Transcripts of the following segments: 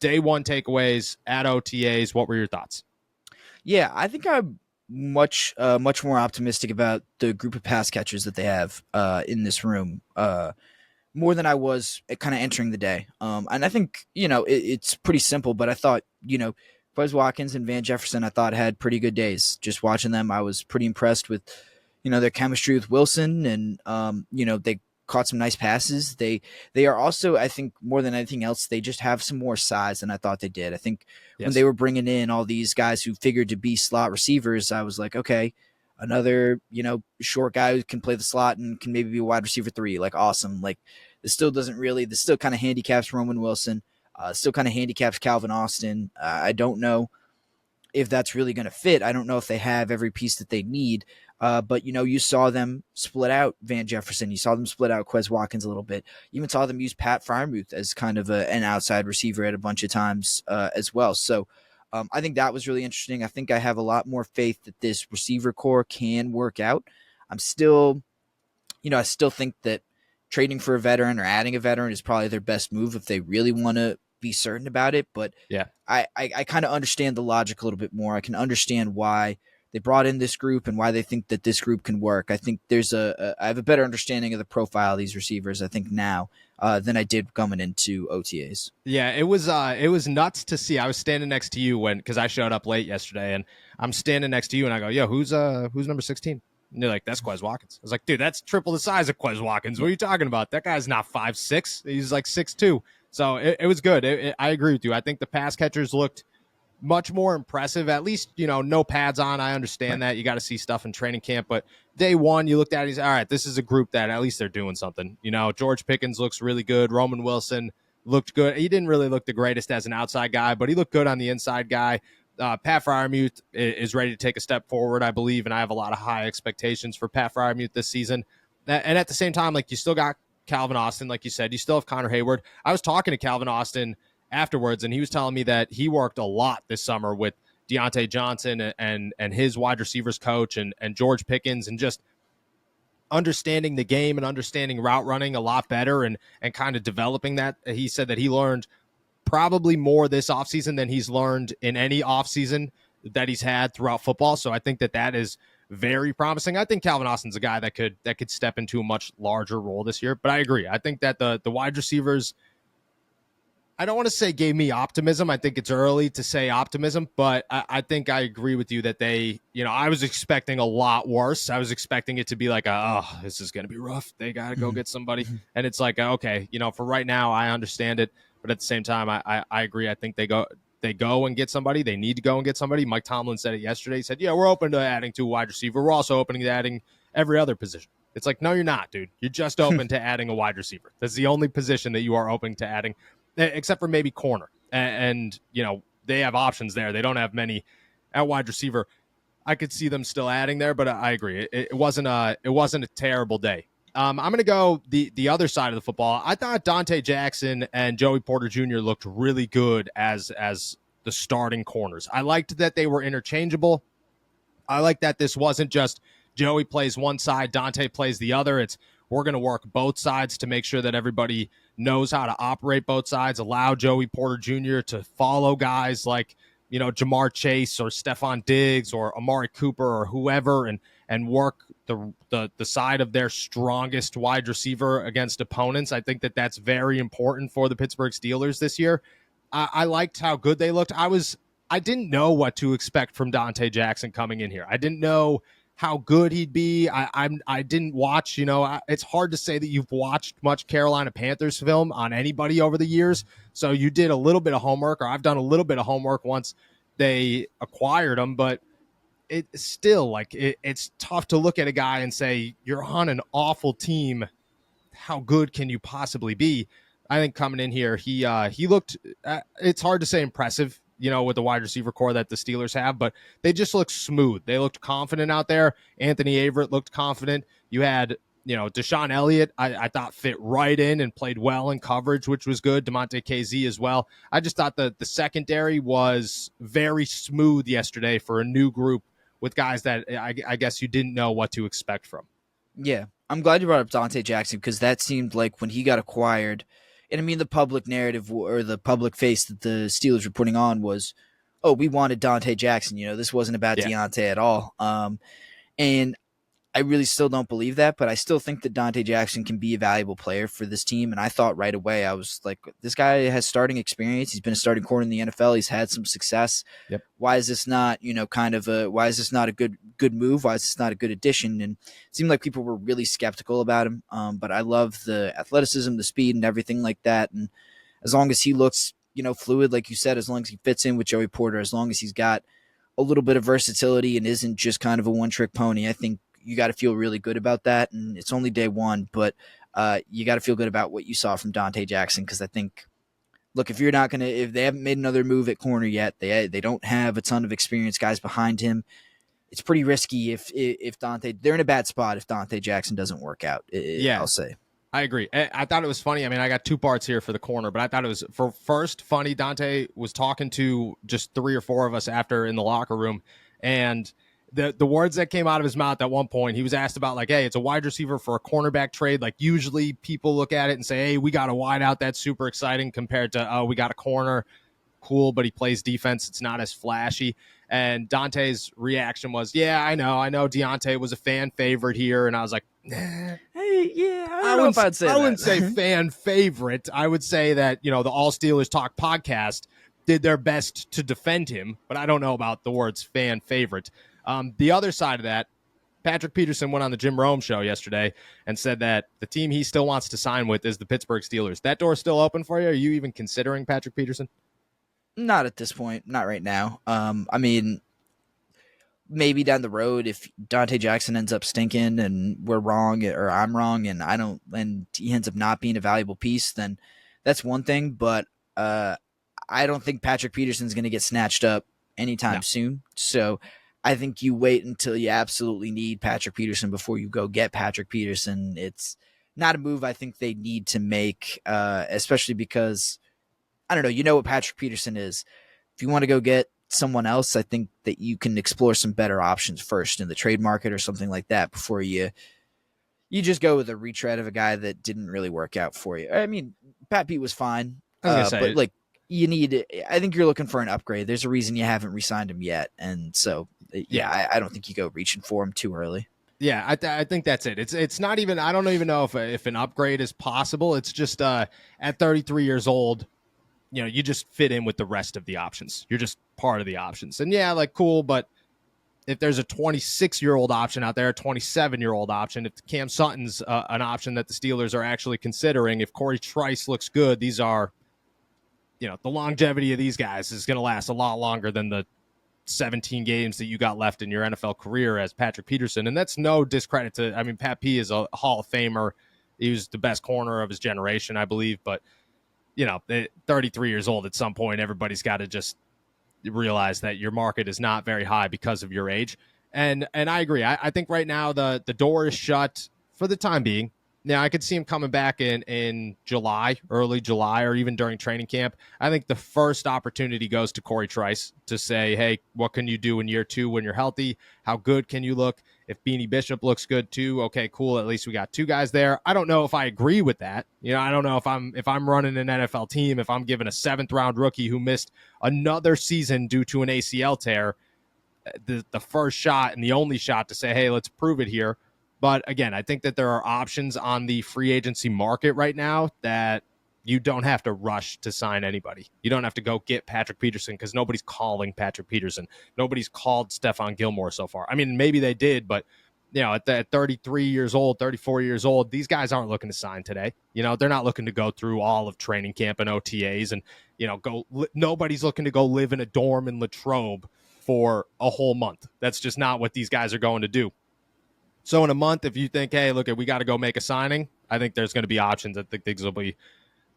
day one takeaways at OTAs. What were your thoughts? Yeah, I think I'm much more optimistic about the group of pass catchers that they have in this room. More than I was kind of entering the day. And I think, it's pretty simple, but I thought, Quez Watkins and Van Jefferson, I thought had pretty good days. Just watching them, I was pretty impressed with, their chemistry with Wilson, and, they caught some nice passes. They are also, I think, more than anything else, they just have some more size than I thought they did. I think when Yes. they were bringing in all these guys who figured to be slot receivers, I was like, okay, another, short guy who can play the slot and can maybe be a wide receiver 3. Like, awesome. Like, this still kind of handicaps Roman Wilson. Still kind of handicaps Calvin Austin. I don't know if that's really going to fit. I don't know if they have every piece that they need. But, you saw them split out Van Jefferson. You saw them split out Quez Watkins a little bit. You even saw them use Pat Freiermuth as kind of an outside receiver at a bunch of times as well. So I think that was really interesting. I think I have a lot more faith that this receiver core can work out. I still think that trading for a veteran or adding a veteran is probably their best move if they really want to be certain about it. But Yeah, I kind of understand the logic a little bit more. I can understand why they brought in this group and why they think that this group can work. I think I have a better understanding of the profile of these receivers, I think, now than I did coming into OTAs. Yeah, it was nuts to see. I was standing next to you because I showed up late yesterday, and I'm standing next to you, and I go, "Yo, who's number 16?" And you're like, "That's Quez Watkins." I was like, "Dude, that's triple the size of Quez Watkins. What are you talking about? That guy's not 5'6". He's like 6'2". So it was good. I agree with you. I think the pass catchers looked much more impressive. At least, no pads on. I understand that. You got to see stuff in training camp. But day one, you looked at it, he's all right, this is a group that at least they're doing something. George Pickens looks really good. Roman Wilson looked good. He didn't really look the greatest as an outside guy, but he looked good on the inside guy. Pat Freiermuth is ready to take a step forward, I believe, and I have a lot of high expectations for Pat Freiermuth this season. And at the same time, like, you still got Calvin Austin, like you said. You still have Connor Hayward. I was talking to Calvin Austin afterwards, and he was telling me that he worked a lot this summer with Deontay Johnson and his wide receivers coach and George Pickens, and just understanding the game and understanding route running a lot better and kind of developing that. He said that he learned probably more this offseason than he's learned in any offseason that he's had throughout football. So I think that is very promising. I think Calvin Austin's a guy that could step into a much larger role this year. But I agree. I think that the wide receivers, I don't want to say gave me optimism. I think it's early to say optimism, but I think I agree with you that they, I was expecting a lot worse. I was expecting it to be like, this is going to be rough. They got to go get somebody. And it's like, okay, for right now, I understand it. But at the same time, I agree. I think they go and get somebody. They need to go and get somebody. Mike Tomlin said it yesterday. He said, yeah, we're open to adding to a wide receiver. We're also open to adding every other position. It's like, no, you're not, dude. You're just open to adding a wide receiver. That's the only position that you are open to adding, except for maybe corner. And they have options there. They don't have many at wide receiver. I could see them still adding there, but I agree. It wasn't a terrible day. I'm going to go the other side of the football. I thought Dante Jackson and Joey Porter Jr. looked really good as the starting corners. I liked that they were interchangeable. I like that this wasn't just Joey plays one side, Dante plays the other. We're going to work both sides to make sure that everybody knows how to operate both sides, allow Joey Porter Jr. to follow guys like, Jamar Chase or Stephon Diggs or Amari Cooper or whoever, and work the side of their strongest wide receiver against opponents. I think that that's very important for the Pittsburgh Steelers this year. I liked how good they looked. I didn't know what to expect from Dante Jackson coming in here. I didn't know how good he'd be. I didn't watch, it's hard to say that you've watched much Carolina Panthers film on anybody over the years. So you did a little bit of homework, or I've done a little bit of homework once they acquired him, but it's still like, it's tough to look at a guy and say, you're on an awful team. How good can you possibly be? I think coming in here, he looked, it's hard to say impressive, with the wide receiver core that the Steelers have, but they just looked smooth. They looked confident out there. Anthony Averett looked confident. You had, Deshaun Elliott, I thought fit right in and played well in coverage, which was good. DeMonte KZ as well. I just thought the secondary was very smooth yesterday for a new group with guys that I guess you didn't know what to expect from. Yeah, I'm glad you brought up Dante Jackson, because that seemed like when he got acquired, And I mean, the public narrative or the public face that the Steelers were putting on was, oh, we wanted Dante Jackson. This wasn't about Yeah. Deontay at all. And I really still don't believe that, but I still think that Dante Jackson can be a valuable player for this team. And I thought right away, I was like, this guy has starting experience. He's been a starting corner in the NFL. He's had some success. Yep. Why is this not, why is this not a good move? Why is this not a good addition? And it seemed like people were really skeptical about him. But I love the athleticism, the speed, and everything like that. And as long as he looks, fluid, like you said, as long as he fits in with Joey Porter, as long as he's got a little bit of versatility and isn't just kind of a one-trick pony, I think you got to feel really good about that. And it's only day one, but you got to feel good about what you saw from Dante Jackson. Cause I think, look, if they haven't made another move at corner yet, they don't have a ton of experienced guys behind him. It's pretty risky if they're in a bad spot if Dante Jackson doesn't work out. I'll say. I agree. I thought it was funny. I mean, I got two parts here for the corner, but I thought it was funny. Dante was talking to just 3 or 4 of us after in the locker room, and the words that came out of his mouth at one point, he was asked about like, hey, it's a wide receiver for a cornerback trade. Like usually people look at it and say, hey, we got a wide out. That's super exciting compared to, oh, we got a corner. Cool, but he plays defense. It's not as flashy. And Dante's reaction was, yeah, I know Deontay was a fan favorite here. And I was like, hey, yeah, I don't know if I'd say that. I wouldn't say fan favorite. I would say that, the All Steelers Talk podcast did their best to defend him, but I don't know about the words fan favorite. The other side of that, Patrick Peterson went on the Jim Rome show yesterday and said that the team he still wants to sign with is the Pittsburgh Steelers. That door's still open for you? Are you even considering Patrick Peterson? Not at this point. Not right now. I mean, maybe down the road if Dante Jackson ends up stinking and we're wrong or I'm wrong and he ends up not being a valuable piece, then that's one thing. But I don't think Patrick Peterson's going to get snatched up anytime soon. So I think you wait until you absolutely need Patrick Peterson before you go get Patrick Peterson. It's not a move I think they need to make, especially because, I don't know, you know what Patrick Peterson is. If you want to go get someone else, I think that you can explore some better options first in the trade market or something like that before you just go with a retread of a guy that didn't really work out for you. I mean, Pat Pete was fine, but like I think you're looking for an upgrade. There's a reason you haven't re-signed him yet. And so, I don't think you go reaching for him too early. Yeah, I think that's it. It's not even, I don't even know if an upgrade is possible. It's just at 33 years old, you just fit in with the rest of the options. You're just part of the options. And yeah, like cool, but if there's a 26-year-old option out there, a 27-year-old option, if Cam Sutton's an option that the Steelers are actually considering, if Corey Trice looks good, these are, the longevity of these guys is going to last a lot longer than the 17 games that you got left in your NFL career as Patrick Peterson. And that's no discredit to, I mean, Pat P is a Hall of Famer. He was the best corner of his generation, I believe. But, 33 years old at some point, everybody's got to just realize that your market is not very high because of your age. And I agree. I think right now the door is shut for the time being. Now, I could see him coming back in July, early July, or even during training camp. I think the first opportunity goes to Corey Trice to say, hey, what can you do in year 2 when you're healthy? How good can you look? If Beanie Bishop looks good too, okay, cool. At least we got 2 guys there. I don't know if I agree with that. I don't know if I'm running an NFL team, if I'm giving a 7th round rookie who missed another season due to an ACL tear, the first shot and the only shot to say, hey, let's prove it here. But again, I think that there are options on the free agency market right now that you don't have to rush to sign anybody. You don't have to go get Patrick Peterson because nobody's calling Patrick Peterson. Nobody's called Stephon Gilmore so far. I mean, maybe they did, but at 33 years old, 34 years old, these guys aren't looking to sign today. They're not looking to go through all of training camp and OTAs and, nobody's looking to go live in a dorm in Latrobe for a whole month. That's just not what these guys are going to do. So in a month, if you think, hey, look, we got to go make a signing, I think there's going to be options. I think things will be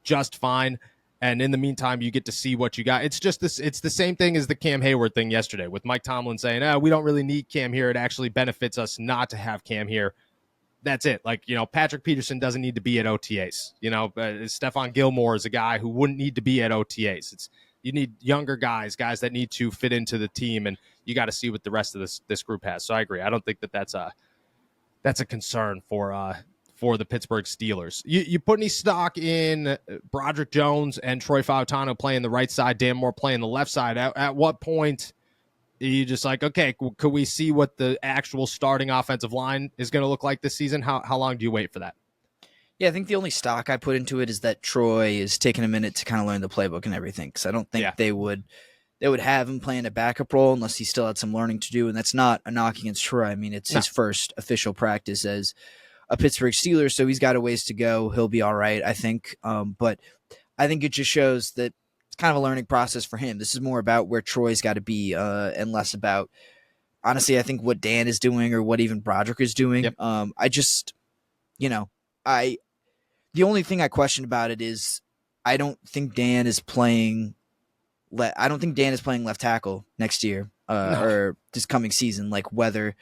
just fine. And in the meantime, you get to see what you got. It's just this. It's the same thing as the Cam Hayward thing yesterday with Mike Tomlin saying, we don't really need Cam here. It actually benefits us not to have Cam here. That's it. Like, Patrick Peterson doesn't need to be at OTAs. Stephon Gilmore is a guy who wouldn't need to be at OTAs. You need younger guys that need to fit into the team, and you got to see what the rest of this group has. So I agree. I don't think that's a concern for for the Pittsburgh Steelers. You put any stock in Broderick Jones and Troy Fautano playing the right side, Dan Moore playing the left side? At what point are you just like, okay, could we see what the actual starting offensive line is going to look like this season? How long do you wait for that? Yeah, I think the only stock I put into it is that Troy is taking a minute to kind of learn the playbook and everything, because I don't think they would have him playing a backup role unless he still had some learning to do, and that's not a knock against Troy. I mean, it's his first official practice as a Pittsburgh Steeler, so he's got a ways to go. He'll be all right, I think. But I think it just shows that it's kind of a learning process for him. This is more about where Troy's got to be and less about, honestly, I think what Dan is doing or what even Broderick is doing. Yep. I just, the only thing I question about it is I don't think Dan is playing left tackle next year or this coming season. Like whether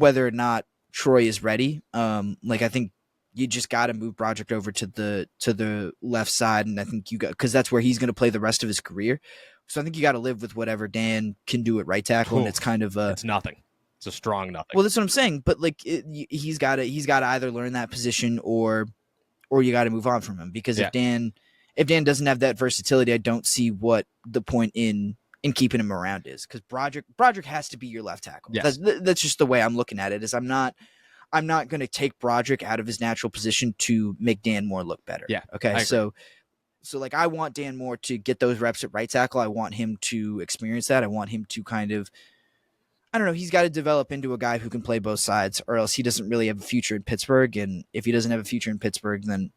or not Troy is ready. I think you just got to move Broderick over to the left side, and I think because that's where he's going to play the rest of his career. So I think you got to live with whatever Dan can do at right tackle, and it's kind of it's nothing. It's a strong nothing. Well, that's what I'm saying. But he's got to either learn that position or you got to move on from him, because if Dan doesn't have that versatility, I don't see what the point in keeping him around is, because Broderick has to be your left tackle. Yes. That's just the way I'm looking at it. Is I'm not going to take Broderick out of his natural position to make Dan Moore look better. Yeah. Okay. So I want Dan Moore to get those reps at right tackle. I want him to experience that. I want him to kind of, I don't know, he's got to develop into a guy who can play both sides, or else he doesn't really have a future in Pittsburgh. And if he doesn't have a future in Pittsburgh, then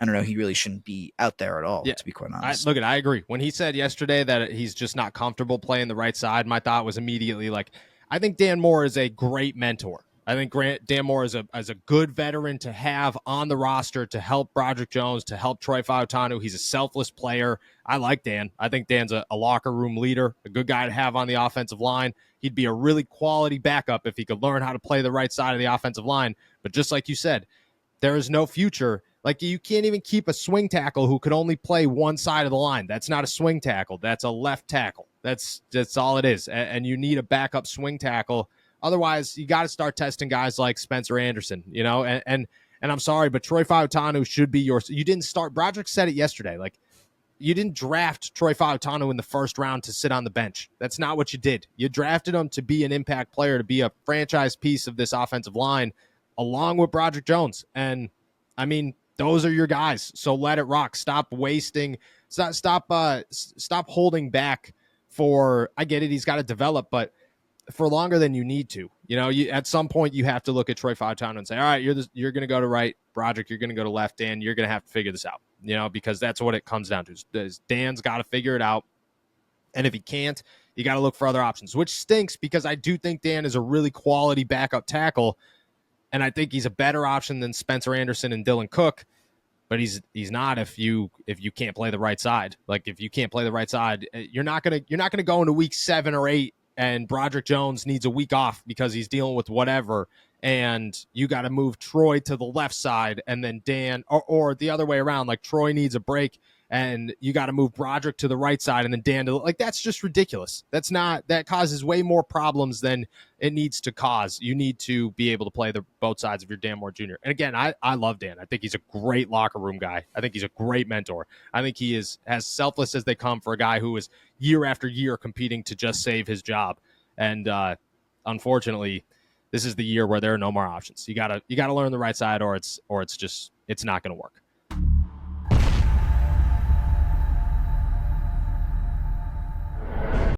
I don't know, he really shouldn't be out there at all, to be quite honest. I agree. When he said yesterday that he's just not comfortable playing the right side, my thought was immediately like, I think Dan Moore is a great mentor. I think Dan Moore is a good veteran to have on the roster to help Broderick Jones, to help Troy Fautanu. He's a selfless player. I like Dan. I think Dan's a locker room leader, a good guy to have on the offensive line. He'd be a really quality backup if he could learn how to play the right side of the offensive line. But just like you said, there is no future. Like, you can't even keep a swing tackle who could only play one side of the line. That's not a swing tackle. That's a left tackle. That's all it is. And you need a backup swing tackle. Otherwise, you got to start testing guys like Spencer Anderson, and I'm sorry, but Troy Fautanu should be you didn't start. Broderick said it yesterday. Like, you didn't draft Troy Fautanu in the first round to sit on the bench. That's not what you did. You drafted him to be an impact player, to be a franchise piece of this offensive line, along with Broderick Jones. And I mean, those are your guys. So let it rock. Stop wasting. Stop holding back for. I get it. He's got to develop, but for longer than you need to. At some point you have to look at Troy Fautanu and say, all right, you're going to go to right, Broderick, you're going to go to left, Dan, you're going to have to figure this out, because that's what it comes down to. Dan's got to figure it out. And if he can't, you got to look for other options, which stinks, because I do think Dan is a really quality backup tackle. And I think he's a better option than Spencer Anderson and Dylan Cook, but he's not if you can't play the right side. Like, if you can't play the right side, you're not going to go into week 7 or 8 and Broderick Jones needs a week off because he's dealing with whatever, and you got to move Troy to the left side, and then Dan, or the other way around, like Troy needs a break and you got to move Broderick to the right side and then Dan to, like, that's just ridiculous. That causes way more problems than it needs to cause. You need to be able to play both sides of your Dan Moore Jr. And again, I love Dan. I think he's a great locker room guy. I think he's a great mentor. I think he is as selfless as they come for a guy who is year after year competing to just save his job. And unfortunately, this is the year where there are no more options. You gotta learn the right side, or it's not going to work.